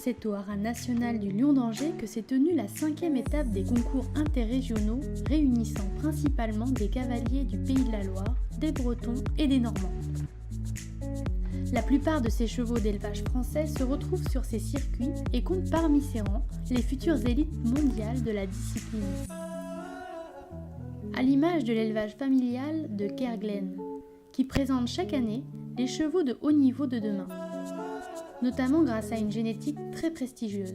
C'est au haras national du Lion d'Angers que s'est tenue la 5e étape des concours interrégionaux réunissant principalement des cavaliers du Pays de la Loire, des Bretons et des Normands. La plupart de ces chevaux d'élevage français se retrouvent sur ces circuits et comptent parmi ses rangs les futures élites mondiales de la discipline. À l'image de l'élevage familial de Kerguelen, qui présente chaque année les chevaux de haut niveau de demain, notamment grâce à une génétique très prestigieuse.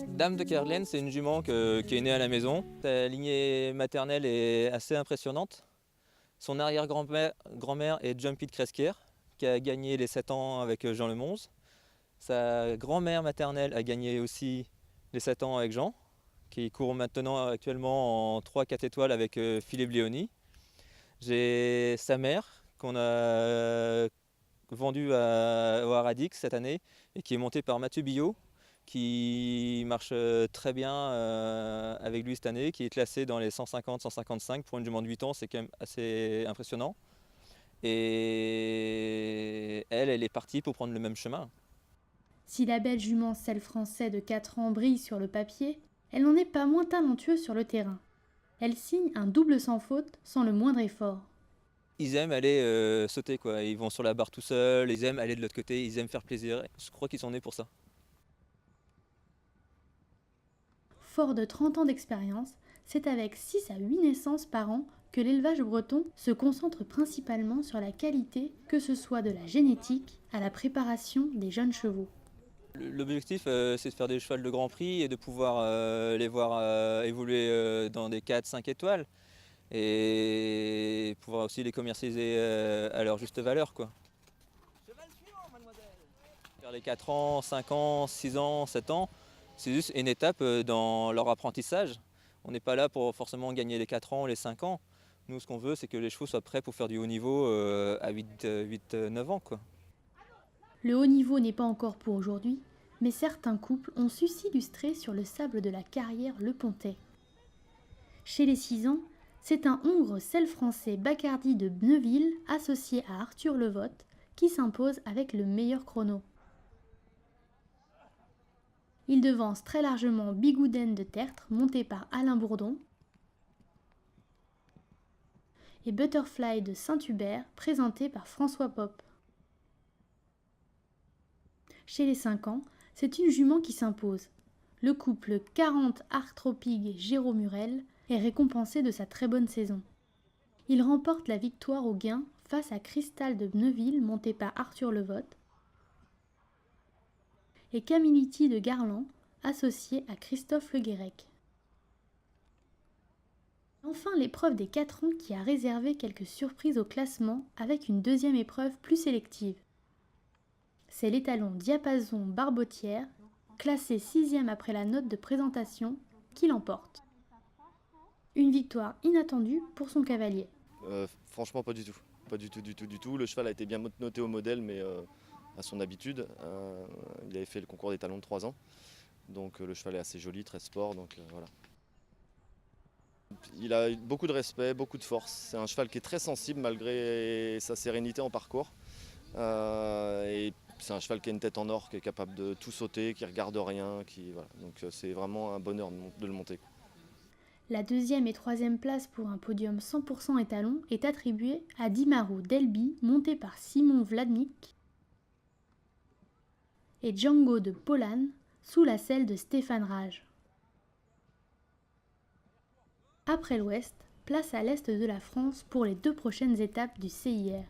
Dame de Kerguelen, c'est une jument qui est née à la maison. Sa lignée maternelle est assez impressionnante. Son arrière-grand-mère est Jumpy de Cresquier, qui a gagné les 7 ans avec Jean Lemonze. Sa grand-mère maternelle a gagné aussi les 7 ans avec Jean, qui court maintenant actuellement en 3-4 étoiles avec Philippe Léoni. J'ai sa mère qu'on a vendue au Haradix cette année et qui est montée par Mathieu Billot, qui marche très bien avec lui cette année, qui est classé dans les 150-155 pour une jument de 8 ans, c'est quand même assez impressionnant. Et elle est partie pour prendre le même chemin. Si la belle jument selle français de 4 ans brille sur le papier, elle n'en est pas moins talentueuse sur le terrain. Elle signe un double sans faute sans le moindre effort. Ils aiment aller sauter, quoi. Ils vont sur la barre tout seuls, ils aiment aller de l'autre côté, ils aiment faire plaisir. Je crois qu'ils sont nés pour ça. Fort de 30 ans d'expérience, c'est avec 6 à 8 naissances par an que l'élevage breton se concentre principalement sur la qualité, que ce soit de la génétique à la préparation des jeunes chevaux. L'objectif, c'est de faire des chevaux de Grand Prix et de pouvoir les voir évoluer dans des 4-5 étoiles et pouvoir aussi les commercialiser à leur juste valeur, quoi. Faire les 4 ans, 5 ans, 6 ans, 7 ans, c'est juste une étape dans leur apprentissage. On n'est pas là pour forcément gagner les 4 ans ou les 5 ans. Nous, ce qu'on veut, c'est que les chevaux soient prêts pour faire du haut niveau à 8-9 ans, quoi. Le haut niveau n'est pas encore pour aujourd'hui, mais certains couples ont su s'illustrer sur le sable de la carrière Le Pontet. Chez les 6 ans, c'est un hongre selle français Bacardi de Neuville, associé à Arthur Levotte, qui s'impose avec le meilleur chrono. Il devance très largement Bigouden de Tertre, monté par Alain Bourdon, et Butterfly de Saint-Hubert, présenté par François Pop. Chez les 5 ans, c'est une jument qui s'impose. Le couple 40 Arthropig Jérôme Murel est récompensé de sa très bonne saison. Il remporte la victoire au gain face à Cristal de Neuville, monté par Arthur Levotte, et Camility de Garland, associé à Christophe Le Guérec. Enfin, l'épreuve des 4 ans qui a réservé quelques surprises au classement avec une deuxième épreuve plus sélective. C'est l'étalon Diapason Barbotière, classé 6e après la note de présentation, qui l'emporte. Une victoire inattendue pour son cavalier. Franchement, pas du tout. Pas du tout. Le cheval a été bien noté au modèle, mais à son habitude. Il avait fait le concours des talons de 3 ans. Donc le cheval est assez joli, très sport. Donc voilà. Il a beaucoup de respect, beaucoup de force. C'est un cheval qui est très sensible malgré sa sérénité en parcours. Et c'est un cheval qui a une tête en or, qui est capable de tout sauter, qui regarde rien. Voilà. Donc c'est vraiment un bonheur de le monter. La 2e et 3e place pour un podium 100% étalon est attribuée à Dimarou Delby, monté par Simon Vladimik, et Django de Polan, sous la selle de Stéphane Rage. Après l'Ouest, place à l'Est de la France pour les 2 prochaines étapes du CIR.